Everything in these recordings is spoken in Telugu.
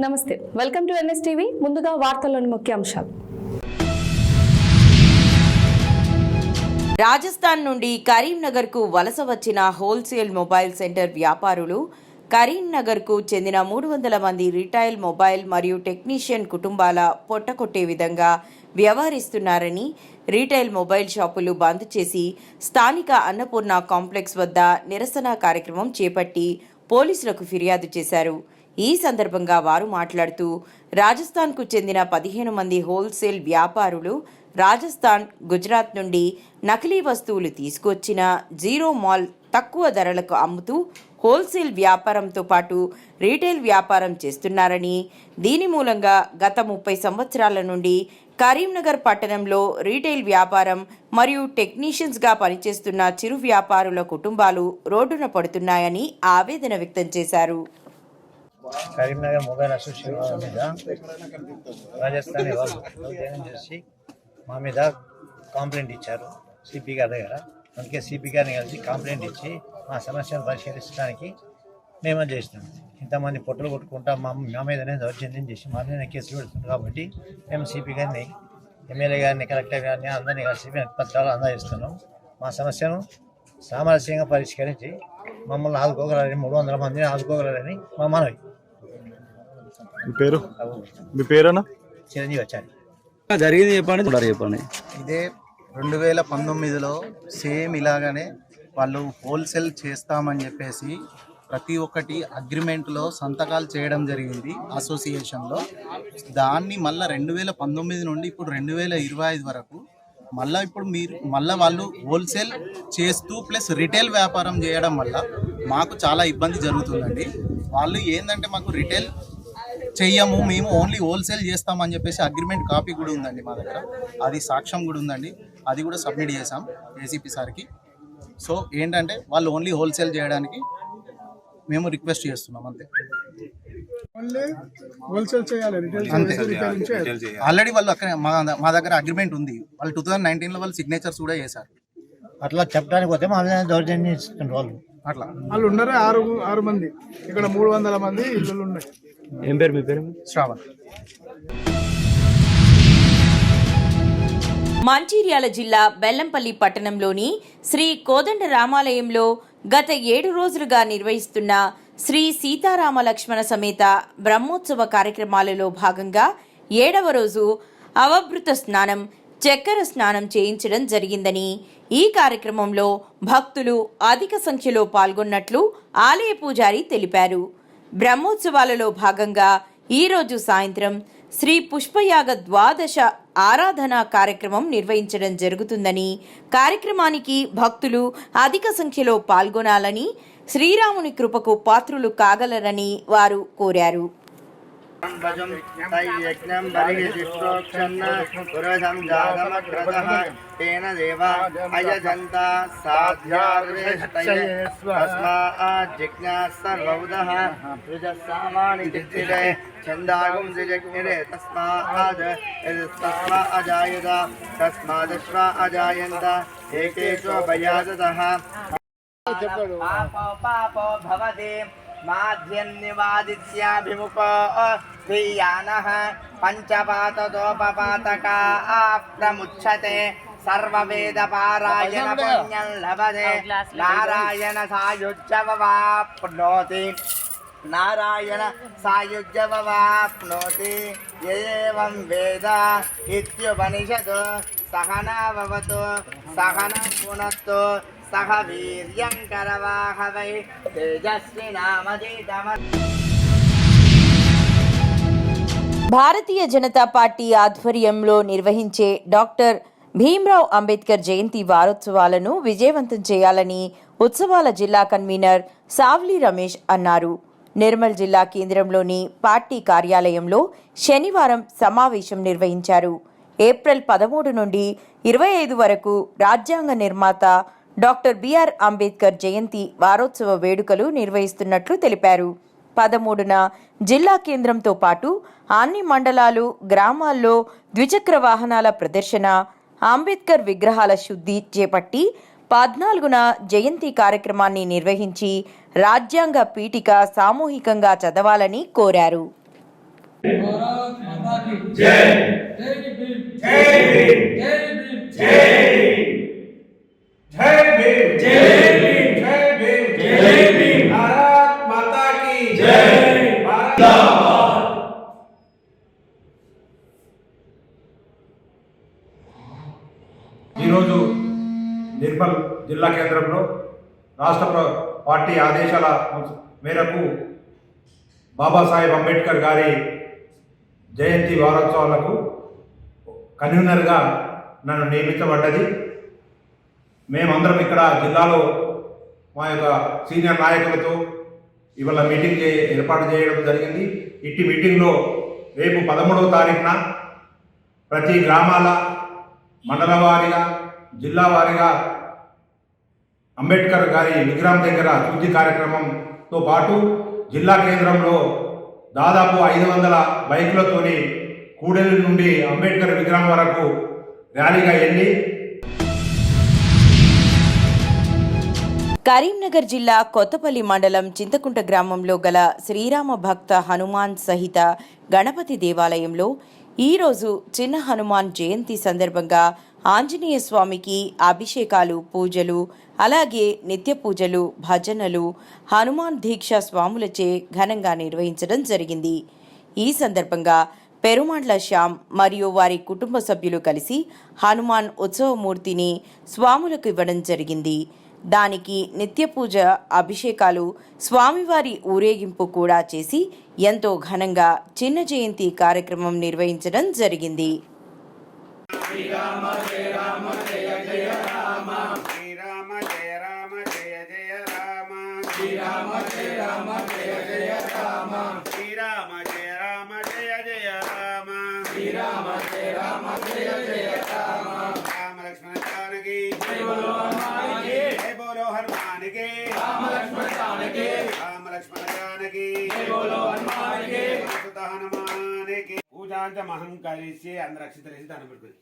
నమస్తే, వెల్కమ్ టు ఎన్ఎస్టీవీ. ముందుగా వార్తల్లోని ముఖ్యాంశాలు. రాజస్థాన్ నుండి కరీంనగర్కు వలస వచ్చిన హోల్సేల్ మొబైల్ సెంటర్ వ్యాపారులు కరీంనగర్కు చెందిన 300 మంది రిటైల్ మొబైల్ మరియు టెక్నీషియన్ కుటుంబాల పొట్టకొట్టే విధంగా వ్యవహరిస్తున్నారని రీటైల్ మొబైల్ షాపులు బంద్ చేసి స్థానిక అన్నపూర్ణ కాంప్లెక్స్ వద్ద నిరసన కార్యక్రమం చేపట్టి పోలీసులకు ఫిర్యాదు చేశారు. ఈ సందర్భంగా వారు మాట్లాడుతూ రాజస్థాన్కు చెందిన 15 మంది హోల్సేల్ వ్యాపారులు రాజస్థాన్, గుజరాత్ నుండి నకిలీ వస్తువులు తీసుకొచ్చిన జీరో మాల్ తక్కువ ధరలకు అమ్ముతూ హోల్సేల్ వ్యాపారంతో పాటు రీటైల్ వ్యాపారం చేస్తున్నారని, దీని మూలంగా గత 30 సంవత్సరాల నుండి కరీంనగర్ పట్టణంలో రీటైల్ వ్యాపారం మరియు టెక్నీషియన్స్గా పనిచేస్తున్న చిరు వ్యాపారుల కుటుంబాలు రోడ్డున పడుతున్నాయని ఆవేదన వ్యక్తం చేశారు. కరీంనగర్ మొబైల్ అసోసియేషన్ మీద రాజస్థాన్ వాళ్ళు చేసి మా మీద కంప్లైంట్ ఇచ్చారు సిపి గారి దగ్గర. అందుకే సిపి గారిని కలిసి కంప్లైంట్ ఇచ్చి మా సమస్యను పరిశీలించడానికి మేము చేసినాం. ఇంతమంది పొట్టలు కొట్టుకుంటా మా మీదనే దౌర్జన్యం చేసి మా మీద కేసులు పెడుతుంది కాబట్టి మేము సిపి గారిని, ఎమ్మెల్యే గారిని, కలెక్టర్ గారిని అందరినీ కలిసి పత్రాలు అందజేస్తున్నాం. మా సమస్యను సామరస్యంగా పరిష్కరించి మమ్మల్ని ఆదుకోగలరని, 300 మందిని ఆదుకోగలరని మా మనవి. మీ పేరేనా? చిరంజీవి వచ్చారు. జరిగింది చెప్పండి. ఇదే 2019లో సేమ్ ఇలాగనే వాళ్ళు హోల్సేల్ చేస్తామని చెప్పేసి ప్రతి ఒక్కటి అగ్రిమెంట్లో సంతకాలు చేయడం జరిగింది అసోసియేషన్లో. దాన్ని మళ్ళీ 2019 నుండి ఇప్పుడు 2025 వరకు మళ్ళీ వాళ్ళు హోల్సేల్ చేస్తూ ప్లస్ రిటైల్ వ్యాపారం చేయడం వల్ల మాకు చాలా ఇబ్బంది జరుగుతుందండి. వాళ్ళు ఏంటంటే మాకు రిటైల్ చెయ్యము, మేము ఓన్లీ హోల్సేల్ చేస్తామని చెప్పేసి అగ్రిమెంట్ కాపీ కూడా ఉందండి మా దగ్గర, అది సాక్ష్యం కూడా ఉందండి. అది కూడా సబ్మిట్ చేసాం ఏసీపీ సార్కి. సో ఏంటంటే వాళ్ళు ఓన్లీ హోల్సేల్ చేయడానికి మేము రిక్వెస్ట్ చేస్తున్నాం అంతే. ఆల్రెడీ వాళ్ళు అక్కడ మా దగ్గర అగ్రిమెంట్ ఉంది. వాళ్ళు 2019లో వాళ్ళు సిగ్నేచర్స్ కూడా చేశారు. అట్లా చెప్పడానికి పోతే మా మీద దౌర్జన్యం ఇస్తున్నారు వాళ్ళు ఉన్నారే 6 మంది, ఇక్కడ 300 మంది ఇల్లులు ఉన్నాయి. ఏం పేరు? మీ పేరు? శ్రావణ్. మంచిర్యాల జిల్లా బెల్లంపల్లి పట్టణంలోని శ్రీ కోదండ రామాలయంలో గత 7 రోజులుగా నిర్వహిస్తున్న శ్రీ సీతారామ లక్ష్మణ సమేత బ్రహ్మోత్సవ కార్యక్రమాలలో భాగంగా 7వ రోజు అవభృత స్నానం, చక్కెర స్నానం చేయించడం జరిగిందని, ఈ కార్యక్రమంలో భక్తులు అధిక సంఖ్యలో పాల్గొన్నట్లు ఆలయ పూజారి తెలిపారు. బ్రహ్మోత్సవాలలో భాగంగా ఈరోజు సాయంత్రం శ్రీ పుష్పయాగ ద్వాదశ ఆరాధన కార్యక్రమం నిర్వహించడం జరుగుతుందని, కార్యక్రమానికి భక్తులు అధిక సంఖ్యలో పాల్గొనాలని, శ్రీరాముని కృపకు పాత్రులు కాగలరని వారు కోరారు. మాధ్యన్నివాదిత్యాభిముఖో ధీయానః పంచపాతతోపపాతకా ప్రముచ్యతే సర్వవేద పారాయణ పుణ్యం లభతే నారాయణ సాయుజ్యవాప్నోతి ఏవం వేద ఇత్యుపనిషత్ సహనా భవతు సహనం పునత్తు సహ వీర్యం కరవాహవై తేజస్వినామధీతమస్తు. భారతీయ జనతా పార్టీ ఆధ్వర్యంలో నిర్వహించే డాక్టర్ భీమ్రావ్ అంబేద్కర్ జయంతి వారోత్సవాలను విజయవంతం చేయాలని ఉత్సవాల జిల్లా కన్వీనర్ సావ్లి రమేష్ అన్నారు. నిర్మల్ జిల్లా కేంద్రంలోని పార్టీ కార్యాలయంలో శనివారం సమావేశం నిర్వహించారు. ఏప్రిల్ 13 నుండి 25 వరకు రాజ్యాంగ నిర్మాత డాక్టర్ బిఆర్ అంబేద్కర్ జయంతి వారోత్సవ వేడుకలు నిర్వహిస్తున్నట్లు తెలిపారు. 13న జిల్లా కేంద్రంతో పాటు అన్ని మండలాలు, గ్రామాల్లో ద్విచక్ర వాహనాల ప్రదర్శన, అంబేద్కర్ విగ్రహాల శుద్ధి చేపట్టి 14న జయంతి కార్యక్రమాన్ని నిర్వహించి రాజ్యాంగ పీఠిక సామూహికంగా చదవాలని కోరారు. ఈరోజు నిర్మల్ జిల్లా కేంద్రంలో రాష్ట్ర పార్టీ ఆదేశాల మేరకు బాబాసాహెబ్ అంబేద్కర్ గారి జయంతి వారోత్సవాలకు కన్వీనర్గా నన్ను నియమించబడ్డది. మేమందరం ఇక్కడ జిల్లాలో మా యొక్క సీనియర్ నాయకులతో ఇవాళ మీటింగ్ ఏర్పాటు చేయడం జరిగింది. ఇట్టి మీటింగ్లో రేపు 13వ తారీఖున ప్రతి గ్రామాల మండల వారీగా జిల్లా వారీగా అంబేద్కర్ గారి విగ్రహం దగ్గర శుద్ధి కార్యక్రమంతో పాటు జిల్లా కేంద్రంలో దాదాపు 500 బైకులతోని కూడలి నుండి అంబేద్కర్ విగ్రహం వరకు ర్యాలీగా వెళ్ళి కరీంనగర్ జిల్లా కొత్తపల్లి మండలం చింతకుంట గ్రామంలో గల శ్రీరామ భక్త హనుమాన్ సహిత గణపతి దేవాలయంలో ఈరోజు చిన్న హనుమాన్ జయంతి సందర్భంగా ఆంజనేయ స్వామికి అభిషేకాలు, పూజలు, అలాగే నిత్య పూజలు, భజనలు, హనుమాన్ దీక్ష స్వాములచే ఘనంగా నిర్వహించడం జరిగింది. ఈ సందర్భంగా పెరుమాండ్ల శ్యామ్ మరియు వారి కుటుంబ సభ్యులు కలిసి హనుమాన్ ఉత్సవమూర్తిని స్వాములకు ఇవ్వడం జరిగింది. దానికి నిత్య పూజ, అభిషేకాలు, స్వామివారి ఊరేగింపు కూడా చేసి ఎంతో ఘనంగా చిన్న జయంతి కార్యక్రమం నిర్వహించడం జరిగింది. శ్రీరామ జయ రామ జయ జయ రామ శ్రీరామ జయ రామ జయ జయ రామ శ్రీరామ జయ రామ జయ జయ రామ శ్రీరామ జయ రామ జయ జయ రామ శ్రీరామ జయ రామ జయ జయ రామ రామ లక్ష్మణ జానకి జై బోలో హనుమాన్ కి జై బోలో హనుమాన్ కి రామ లక్ష్మణ జానకి రామ లక్ష్మణ జానకి జై బోలో హనుమాన్ కి సుత హనుమాన్ కి పూజాంత మహంకారిస్యే అందరక్షితలేసి దానం పెట్టుకోండి.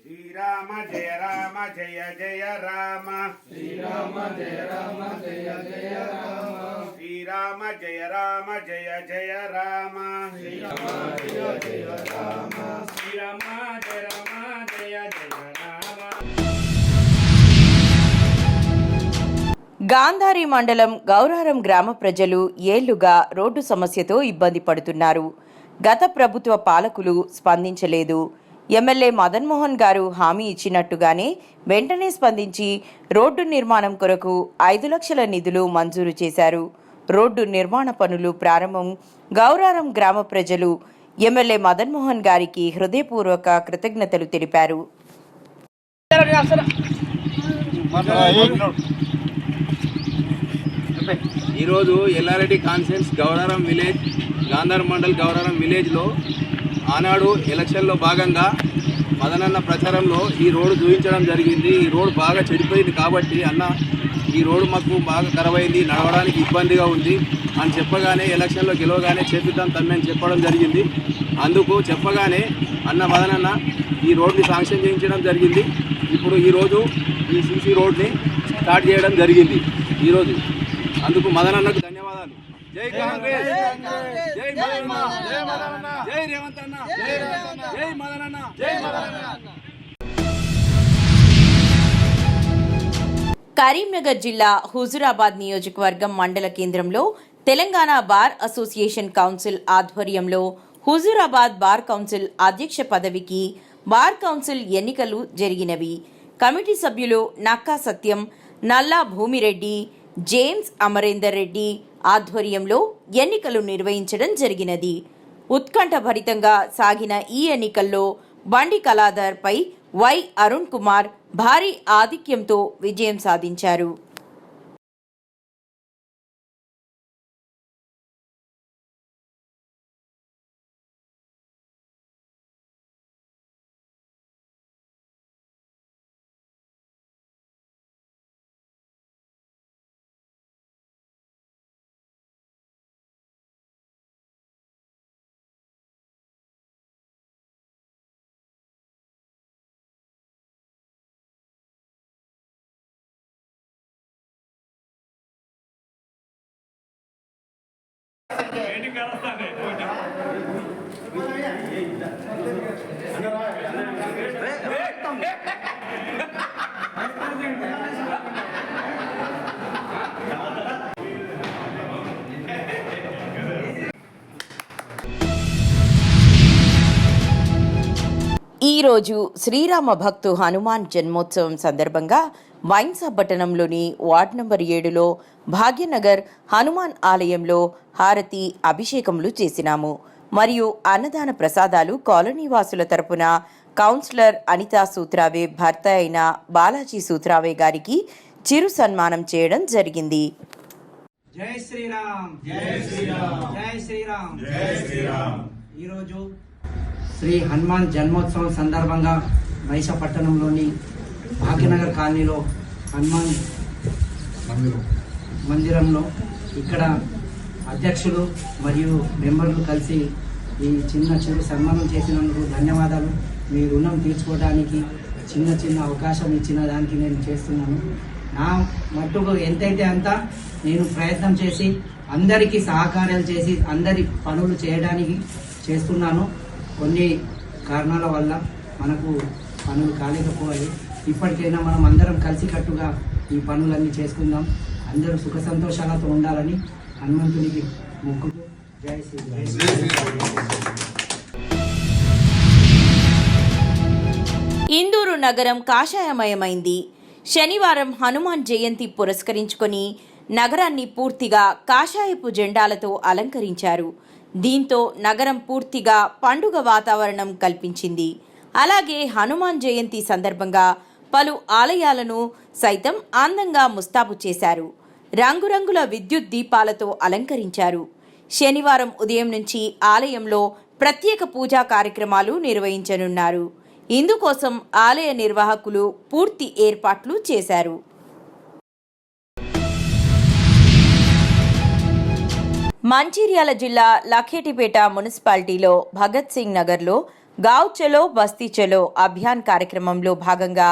శ్రీరామ జయ రామ జయ జయ రామ శ్రీరామ జయ రామ జయ జయ రామ శ్రీరామ జయ రామ జయ జయ రామ శ్రీరామ జయ జయ రామ శ్రీరామ జయ రామ జయ జయ రామ. గాంధారి మండలం గౌరారం గ్రామ ప్రజలు ఏళ్లుగా రోడ్డు సమస్యతో ఇబ్బంది పడుతున్నారు. గత ప్రభుత్వ పాలకులు స్పందించలేదు. ఎమ్మెల్యే మదన్ మోహన్ గారు హామీ ఇచ్చినట్టుగానే వెంటనే స్పందించి రోడ్డు నిర్మాణం కొరకు 5 లక్షల నిధులు మంజూరు చేశారు. రోడ్డు నిర్మాణ పనులు ప్రారంభం గౌరారం గ్రామ ప్రజలు ఎమ్మెల్యే మదన్ మోహన్ గారికి హృదయపూర్వక కృతజ్ఞతలు తెలిపారు. ఈరోజు ఎల్లారెడ్డి కాన్సెన్స్ గౌరారం విలేజ్, గాంధార్ మండల్ గౌరారం విలేజ్లో ఆనాడు ఎలక్షన్లో భాగంగా మదనన్న ప్రచారంలో ఈ రోడ్డు చూపించడం జరిగింది. ఈ రోడ్డు బాగా చెడిపోయింది కాబట్టి అన్న ఈ రోడ్డు మాకు బాగా ఖరాబైంది, నడవడానికి ఇబ్బందిగా ఉంది అని చెప్పగానే ఎలక్షన్లో గెలవగానే చేపిద్దాం తమ్మి అని చెప్పడం జరిగింది. అందుకు చెప్పగానే అన్న మదనన్న ఈ రోడ్ని శాంక్షన్ చేయించడం జరిగింది. ఇప్పుడు ఈరోజు ఈ సీసీ రోడ్ని స్టార్ట్ చేయడం జరిగింది ఈరోజు. అందుకు మదనన్నకు ధన్యవాదాలు. జై కాంగ్రెస్, జై మదనన్న, జై మదనన్న, జై రేవంత్ అన్న, జై మదనన్న, జై మదనన్న. కరీంనగర్ జిల్లా హుజురాబాద్ నియోజకవర్గం మండల కేంద్రంలో తెలంగాణ బార్ అసోసియేషన్ కౌన్సిల్ ఆధ్వర్యంలో హుజురాబాద్ బార్ కౌన్సిల్ అధ్యక్ష పదవికి బార్ కౌన్సిల్ ఎన్నికలు జరిగినవి. కమిటీ సభ్యులు నక్కా సత్యం, నల్లా భూమిరెడ్డి, జేమ్స్ అమరేందర్ రెడ్డి ఆధ్వర్యంలో ఎన్నికలు నిర్వహించడం జరిగినది. ఉత్కంఠభరితంగా సాగిన ఈ ఎన్నికల్లో బండి కళాధర్పై వై అరుణ్ కుమార్ భారీ ఆధిక్యంతో విజయం సాధించారు. ఈరోజు శ్రీరామ భక్తు హనుమాన్ జన్మోత్సవం సందర్భంగా వైన్సాపట్టణంలోని వార్డ్ నంబర్ 7లో భాగ్యనగర్ హనుమాన్ ఆలయంలో హారతి అభిషేకములు చేసినాము. మరియు అన్నదాన ప్రసాదాలు కాలనీవాసుల తరపున కౌన్సిలర్ అనితా సూత్రావే భర్త అయిన బాలాజీ సూత్రావే గారికి చిరు సన్మానం చేయడం జరిగింది. జై శ్రీరామ్, జై శ్రీరామ్, జై శ్రీరామ్, జై శ్రీరామ్. ఈరోజు శ్రీ హనుమాన్ జన్మోత్సవం సందర్భంగా వైశాపట్టణంలోని భాగ్యనగర్ కాలనీలో హనుమాన్ మందిరంలో ఇక్కడ అధ్యక్షులు మరియు మెంబర్లు కలిసి ఈ చిరు సన్మానం చేసినందుకు ధన్యవాదాలు. మీ రుణం తీర్చుకోవడానికి చిన్న అవకాశం ఇచ్చిన దానికి నేను చేస్తున్నాను. నా మట్టుకు ఎంతైతే అంత నేను ప్రయత్నం చేసి అందరికీ సహకారాలు చేసి అందరి పనులు చేయడానికి చేస్తున్నాను. కొన్ని కారణాల వల్ల మనకు పనులు కాలేకపోవాలి. ఇప్పటికైనా మనం అందరం కలిసికట్టుగా ఈ పనులన్నీ చేసుకుందాం. అందరూ సుఖ సంతోషాలతో ఉండాలని హనుమంతునికి మొక్కుతూ జై శ్రీరామ్. ఇందూరు నగరం కాషాయమయమైంది. శనివారం హనుమాన్ జయంతి పురస్కరించుకొని నగరాన్ని పూర్తిగా కాషాయపు జెండాలతో అలంకరించారు. దీంతో నగరం పూర్తిగా పండుగ వాతావరణం కల్పించింది. అలాగే హనుమాన్ జయంతి సందర్భంగా పలు ఆలయాలను సైతం అందంగా ముస్తాబు చేశారు. రంగురంగుల విద్యుత్ దీపాలతో అలంకరించారు. శనివారం ఉదయం నుంచి ఆలయంలో ప్రత్యేక పూజా కార్యక్రమాలు నిర్వహించనున్నారు. ఇందుకోసం ఆలయ నిర్వాహకులు పూర్తి ఏర్పాట్లు చేశారు. మంచిర్యాల జిల్లా లఖేటిపేట మున్సిపాలిటీలో భగత్ సింగ్ నగర్లో గావ్ చలో బస్తీ చలో అభియాన్ కార్యక్రమంలో భాగంగా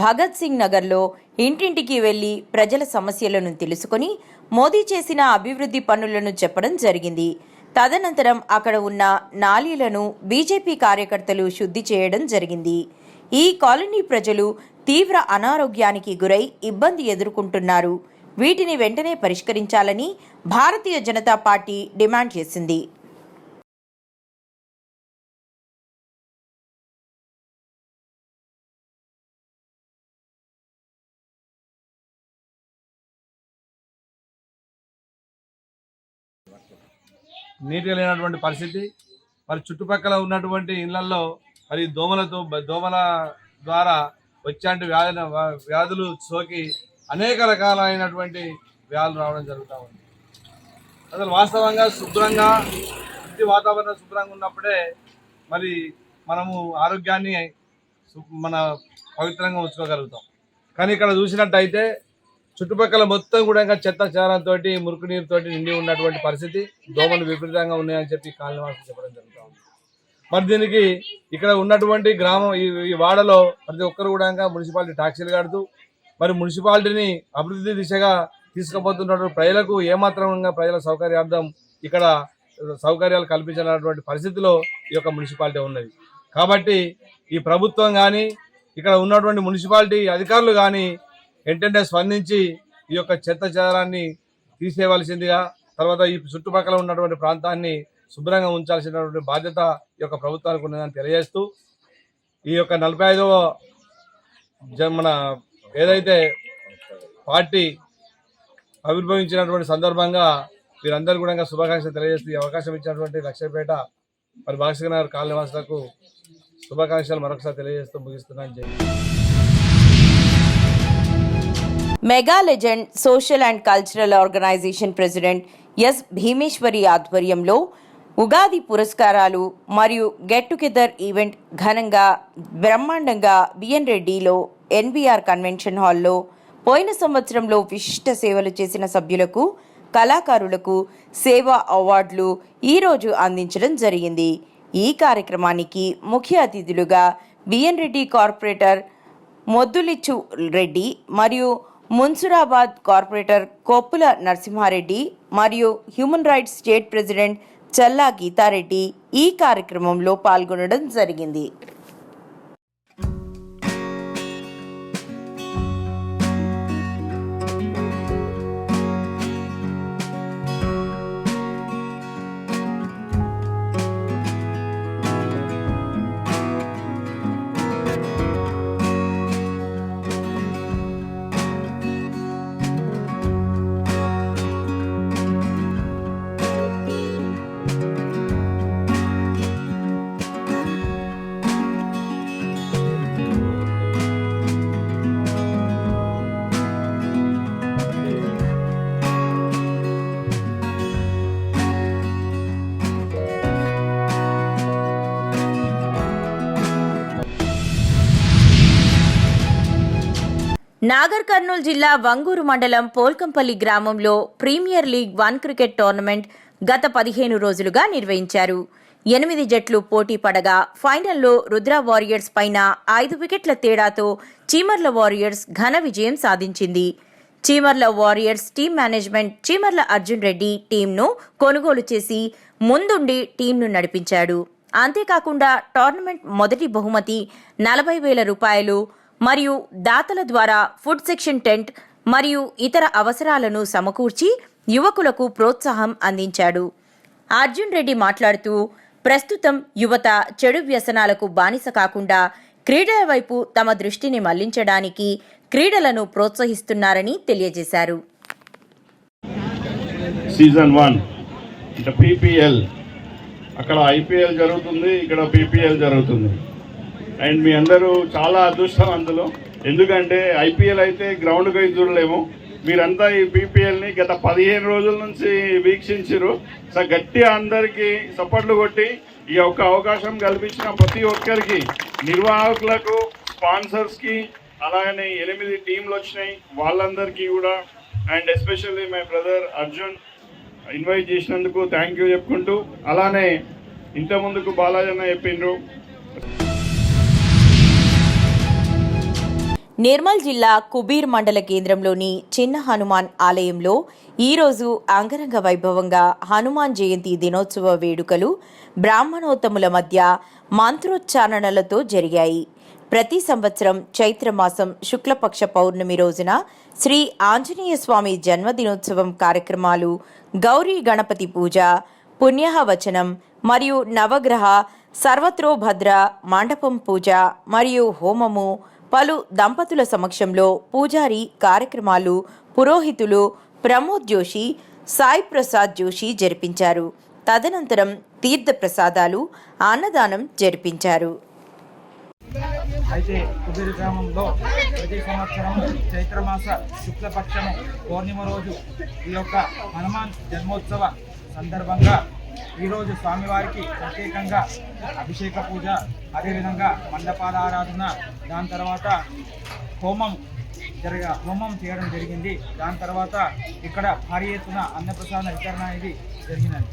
భగత్ సింగ్ నగర్లో ఇంటింటికి వెళ్లి ప్రజల సమస్యలను తెలుసుకుని మోదీ చేసిన అభివృద్ధి పనులను చెప్పడం జరిగింది. తదనంతరం అక్కడ ఉన్న నాలీలను బీజేపీ కార్యకర్తలు శుద్ధి చేయడం జరిగింది. ఈ కాలనీ ప్రజలు తీవ్ర అనారోగ్యానికి గురై ఇబ్బంది ఎదుర్కొంటున్నారు. వీటిని వెంటనే పరిష్కరించాలని భారతీయ జనతా పార్టీ డిమాండ్ చేసింది. నీట్గా లేనటువంటి పరిస్థితి, మరి చుట్టుపక్కల ఉన్నటువంటి ఇళ్లలో మరి దోమల ద్వారా వచ్చే వ్యాధులు సోకి అనేక రకాలైనటువంటి వ్యాధులు రావడం జరుగుతూ ఉంది. అసలు వాస్తవంగా శుభ్రంగా ఇంటి వాతావరణం శుభ్రంగా ఉన్నప్పుడే మరి మనము ఆరోగ్యాన్ని మన పవిత్రంగా ఉంచుకోగలుగుతాం. కానీ ఇక్కడ చూసినట్టయితే చుట్టుపక్కల మొత్తం కూడా ఇంకా చెత్త చెదారంతో మురికి నీరుతో నిండి ఉన్నటువంటి పరిస్థితి, దోమలు విపరీతంగా ఉన్నాయని చెప్పి కాలనీవాసులు చెప్పడం జరుగుతూ ఉంది. మరి దీనికి ఇక్కడ ఉన్నటువంటి గ్రామం ఈ వాడలో ప్రతి ఒక్కరు కూడా మున్సిపాలిటీ ట్యాక్సీలు కడుతూ మరి మున్సిపాలిటీని అభివృద్ధి దిశగా తీసుకుపోతున్నటువంటి ప్రజలకు ఏమాత్రంగా ప్రజల సౌకర్యార్థం ఇక్కడ సౌకర్యాలు కల్పించినటువంటి పరిస్థితిలో ఈ యొక్క మున్సిపాలిటీ ఉన్నది. కాబట్టి ఈ ప్రభుత్వం కానీ ఇక్కడ ఉన్నటువంటి మున్సిపాలిటీ అధికారులు కానీ వెంటనే స్పందించి ఈ యొక్క చెత్త చెదారాన్ని తీసేయవలసిందిగా, తర్వాత ఈ చుట్టుపక్కల ఉన్నటువంటి ప్రాంతాన్ని శుభ్రంగా ఉంచాల్సినటువంటి బాధ్యత ఈ యొక్క ప్రభుత్వానికి ఉన్నదని తెలియజేస్తూ ఈ యొక్క 45వ మన ఏదైతే పార్టీ ఆవిర్భవించినటువంటి సందర్భంగా వీరందరూ కూడా శుభాకాంక్షలు తెలియజేస్తూ ఈ అవకాశం ఇచ్చినటువంటి లక్ష్మీపేట మరి భాస్కర్ కాలనీవాసులకు శుభాకాంక్షలు మరొకసారి తెలియజేస్తూ ముగిస్తున్నాను. Mega legend social and cultural organisation president S Bhimeshwari ఆధ్వర్యంలో ఉగాది పురస్కారాలు మరియు గెట్ టుగెదర్ ఈవెంట్ ఘనంగా బ్రహ్మాండంగా బిఎన్ రెడ్డిలో ఎన్బిఆర్ కన్వెన్షన్ హాల్లో పోయిన సంవత్సరంలో విశిష్ట సేవలు చేసిన సభ్యులకు, కళాకారులకు సేవా అవార్డులు ఈరోజు అందించడం జరిగింది. ఈ కార్యక్రమానికి ముఖ్య అతిథులుగా బిఎన్ రెడ్డి కార్పొరేటర్ మొద్దులిచ్చు రెడ్డి మరియు మున్సురాబాద్ కార్పొరేటర్ కొప్పుల నరసింహారెడ్డి మరియు హ్యూమన్ రైట్స్ స్టేట్ ప్రెసిడెంట్ చల్లా గీతారెడ్డి ఈ కార్యక్రమంలో పాల్గొనడం జరిగింది. నాగర్ కర్నూలు జిల్లా వంగూరు మండలం పోల్కంపల్లి గ్రామంలో ప్రీమియర్ లీగ్ 1 క్రికెట్ టోర్నమెంట్ గత 15 రోజులుగా నిర్వహించారు. 8 జట్లు పోటీ పడగా ఫైనల్లో రుద్ర వారియర్స్ పైన 5 వికెట్ల తేడాతో చీమర్ల వారియర్స్ ఘన విజయం సాధించింది. Cheemarla warriors team management Cheemarla Arjun Reddy టీంను కొనుగోలు చేసి ముందుండి టీంను నడిపించాడు. అంతేకాకుండా టోర్నమెంట్ మొదటి బహుమతి 40,000 రూపాయలు మరియు దాతల ద్వారా ఫుడ్ సెక్షన్ టెంట్ మరియు ఇతర అవసరాలను సమకూర్చి యువకులకు ప్రోత్సాహం అందించాడు. అర్జున్ రెడ్డి మాట్లాడుతూ ప్రస్తుతం యువత చెడు వ్యసనాలకు బానిస కాకుండా క్రీడల వైపు తమ దృష్టిని మళ్లించడానికి క్రీడలను ప్రోత్సహిస్తున్నారని తెలియజేశారు. సీజన్ 1 PPL అక్కడ IPL జరుగుతుంది, ఇక్కడ PPL జరుగుతుంది. అండ్ మీ అందరూ చాలా అదృష్టం అందులో, ఎందుకంటే IPL అయితే గ్రౌండ్కి అయితే చూడలేము. మీరంతా ఈ PPLని గత 15 రోజుల నుంచి వీక్షించారు. సో గట్టిగా అందరికీ సపోర్ట్లు కొట్టి ఈ యొక్క అవకాశం కల్పించిన ప్రతి ఒక్కరికి, నిర్వాహకులకు, స్పాన్సర్స్కి, అలాగనే 8 టీంలు వచ్చినాయి వాళ్ళందరికీ కూడా, and especially my brother Arjun invite చేసినందుకు థ్యాంక్ యూ చెప్పుకుంటూ, అలానే ఇంతకుముందుకు బాలాజన్న చెప్పిండ్రు. నిర్మల్ జిల్లా కుబీర్ మండల కేంద్రంలోని చిన్న హనుమాన్ ఆలయంలో ఈరోజు అంగరంగ వైభవంగా హనుమాన్ జయంతి దినోత్సవ వేడుకలు బ్రాహ్మణోత్తముల మధ్య మంత్రోచ్చారణలతో జరిగాయి. ప్రతి సంవత్సరం చైత్రమాసం శుక్లపక్ష పౌర్ణమి రోజున శ్రీ ఆంజనేయ స్వామి జన్మదినోత్సవం కార్యక్రమాలు, గౌరీ గణపతి పూజ, పుణ్యవచనం మరియు నవగ్రహ సర్వత్రోభద్ర మండపం పూజ మరియు హోమము, పలు దంపతుల సమక్షంలో పూజారి కార్యక్రమాలు, పురోహితులు ప్రమోద్ జోషి, సాయి ప్రసాద్ జోషి జరిపించారు. తదనంతరం తీర్థ ప్రసాదాలు, అన్నదానం జరిపించారు. అయితే కుబీర్ గ్రామంలో ప్రతి సంవత్సరం చైత్రమాస శుక్లపక్షము పౌర్ణిమ రోజు ఈ యొక్క హనుమాన్ జన్మోత్సవ సందర్భంగా ఈరోజు స్వామివారికి ప్రత్యేకంగా అభిషేక పూజ, అదేవిధంగా మండపాల ఆరాధన, దాని తర్వాత హోమం చేయడం జరిగింది. దాని తర్వాత ఇక్కడ భారీ ఎత్తున అన్నప్రసాద వితరణ అనేది జరిగినది.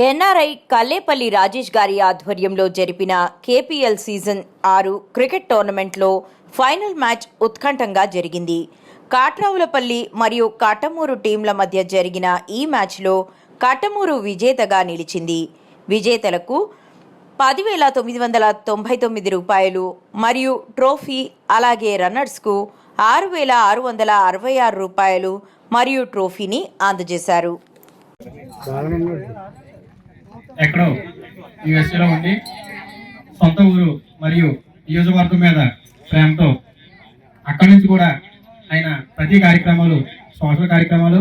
ఎన్ఆర్ఐ కల్లేపల్లి రాజేష్ గారి ఆధ్వర్యంలో జరిపిన KPL సీజన్ 6 క్రికెట్ టోర్నమెంట్లో ఫైనల్ మ్యాచ్ ఉత్కంఠంగా జరిగింది. కాట్రావులపల్లి మరియు కట్టమూరు టీంల మధ్య జరిగిన ఈ మ్యాచ్లో కట్టమూరు విజేతగా నిలిచింది. విజేతలకు 10,999 రూపాయలు మరియు ట్రోఫీ, అలాగే రన్నర్స్కు 6,666 రూపాయలు మరియు ట్రోఫీని అందజేశారు. ఎక్కడో యుఎస్ఏలో ఉండి సొంత ఊరు మరియు నియోజకవర్గం మీద ప్రేమతో అక్కడి నుంచి కూడా ఆయన ప్రతి కార్యక్రమాలు, సోషల్ కార్యక్రమాలు,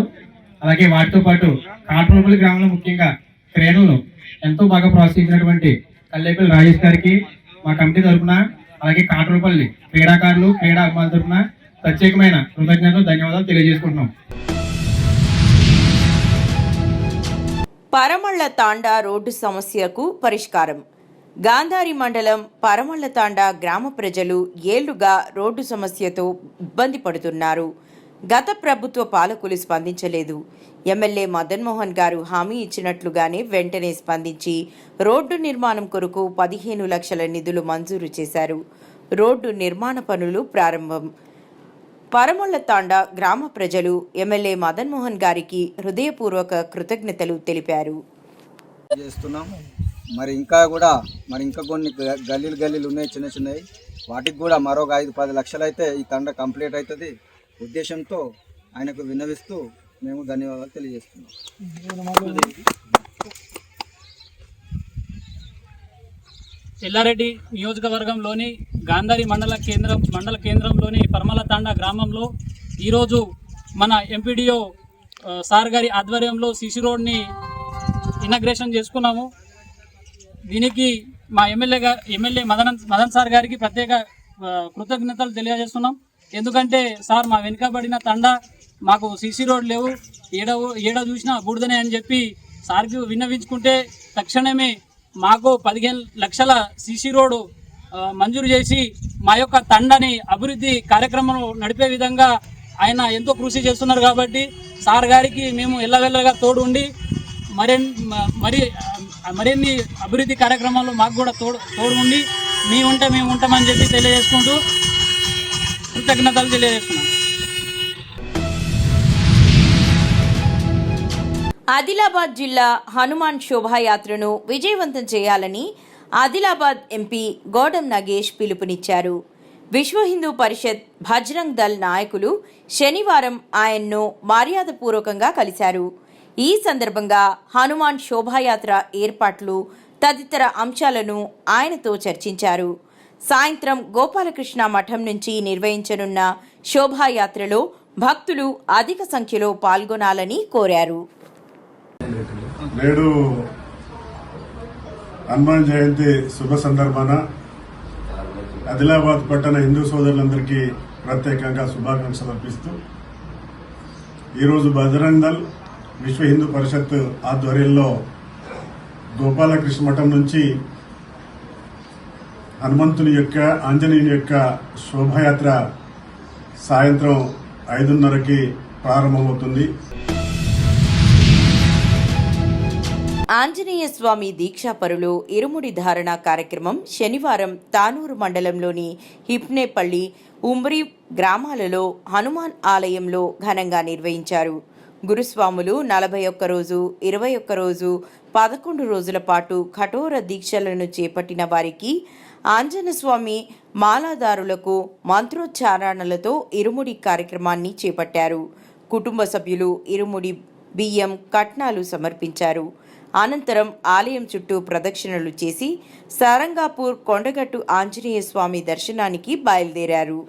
అలాగే వాటితో పాటు కాట్రోపల్లి గ్రామంలో ముఖ్యంగా క్రీడలను ఎంతో బాగా ప్రోత్సహించినటువంటి కల్లేపల్లి రాజేష్ గారికి మా కమిటీ తరఫున, అలాగే కాట్రోపల్లి క్రీడాకారులు, క్రీడా అభిమానుల తరఫున ప్రత్యేకమైన కృతజ్ఞతలు, ధన్యవాదాలు తెలియజేసుకుంటున్నాం. పరమళ్ల తాండా రోడ్డు సమస్యకు పరిష్కారం. గాంధారి మండలం పరమళ్ల తాండా గ్రామ ప్రజలు ఏళ్లుగా రోడ్డు సమస్యతో ఇబ్బంది పడుతున్నారు. గత ప్రభుత్వ పాలకులు స్పందించలేదు. ఎమ్మెల్యే మదన్ మోహన్ గారు హామీ ఇచ్చినట్లుగానే వెంటనే స్పందించి రోడ్డు నిర్మాణం కొరకు 15 లక్షల నిధులు మంజూరు చేశారు. రోడ్డు నిర్మాణ పనులు ప్రారంభం. పరమొళ్లతాండ గ్రామ ప్రజలు ఎమ్మెల్యే మదన్ మోహన్ గారికి హృదయపూర్వక కృతజ్ఞతలు తెలిపారు. చేస్తున్నాం. మరి ఇంకా కొన్ని గల్లీలు ఉన్నాయి, చిన్న చిన్నవి. వాటికి కూడా మరొక 5-10 లక్షలు అయితే ఈ తండ కంప్లీట్ అవుతుంది ఉద్దేశంతో ఆయనకు విన్నవిస్తూ మేము ధన్యవాదాలు తెలియజేస్తున్నాం. ఎల్లారెడ్డి నియోజకవర్గంలోని గాంధారి మండల కేంద్రంలోని పరమలతాండ గ్రామంలో ఈరోజు మన ఎంపీడీఓ సార్ గారి ఆధ్వర్యంలో సిసి రోడ్ని ఇనాగ్రేషన్ చేసుకున్నాము. దీనికి మా ఎమ్మెల్యే మదన్ సార్ గారికి ప్రత్యేక కృతజ్ఞతలు తెలియజేస్తున్నాం. ఎందుకంటే సార్ మా వెనుకబడిన తండ మాకు సిసి రోడ్ లేవు, ఏడ చూసినా బూడిదనే అని చెప్పి సార్కి విన్నవించుకుంటే తక్షణమే మాకు 15 లక్షల సిసి రోడ్డు మంజూరు చేసి మా యొక్క తండని అభివృద్ధి కార్యక్రమం నడిపే విధంగా ఆయన ఎంతో కృషి చేస్తున్నారు. కాబట్టి సార్ గారికి మేము ఎల్లవెల్లగా తోడు ఉండి మరిన్ని అభివృద్ధి కార్యక్రమాల్లో మాకు కూడా తోడు ఉండి మేము ఉంటామని చెప్పి తెలియజేసుకుంటూ కృతజ్ఞతలు తెలియజేస్తున్నాం. ఆదిలాబాద్ జిల్లా హనుమాన్ శోభాయాత్రను విజయవంతం చేయాలని ఆదిలాబాద్ ఎంపీ గోడం నగేష్ పిలుపునిచ్చారు. విశ్వ హిందూ పరిషత్ బజరంగ్ దళ్ నాయకులు శనివారం ఆయన్ను మర్యాదపూర్వకంగా కలిశారు. ఈ సందర్భంగా హనుమాన్ శోభాయాత్ర ఏర్పాట్లు తదితర అంశాలను ఆయనతో చర్చించారు. సాయంత్రం గోపాలకృష్ణ మఠం నుంచి నిర్వహించనున్న శోభాయాత్రలో భక్తులు అధిక సంఖ్యలో పాల్గొనాలని కోరారు. నేడు హనుమాన్ జయంతి శుభ సందర్భాన ఆదిలాబాద్ పట్టణ హిందూ సోదరులందరికీ ప్రత్యేకంగా శుభాకాంక్షలు అర్పిస్తూ ఈరోజు బజరంగ్ దళ్ విశ్వ హిందూ పరిషత్ ఆధ్వర్యంలో గోపాలకృష్ణ మఠం నుంచి హనుమంతుని యొక్క ఆంజనేయుని యొక్క శోభాయాత్ర సాయంత్రం 5:30కి ప్రారంభమవుతుంది. ఆంజనేయ స్వామి దీక్షాపరులు ఇరుముడి ధారణ కార్యక్రమం శనివారం తానూరు మండలంలోని హిప్నేపల్లి, ఉమ్రి గ్రామాలలో హనుమాన్ ఆలయంలో ఘనంగా నిర్వహించారు. గురుస్వాములు 41 రోజు, 21 రోజు, 11 రోజుల పాటు కఠోర దీక్షలను చేపట్టిన వారికి ఆంజనేయస్వామి మాలాదారులకు మంత్రోచ్చారణలతో ఇరుముడి కార్యక్రమాన్ని చేపట్టారు. కుటుంబ సభ్యులు ఇరుముడి బియ్యం, కట్నాలు సమర్పించారు. అనంతరం ఆలయం చుట్టూ ప్రదక్షిణలు చేసి సారంగాపూర్ కొండగట్టు ఆంజనేయ స్వామి దర్శనానికి బయలుదేరారు.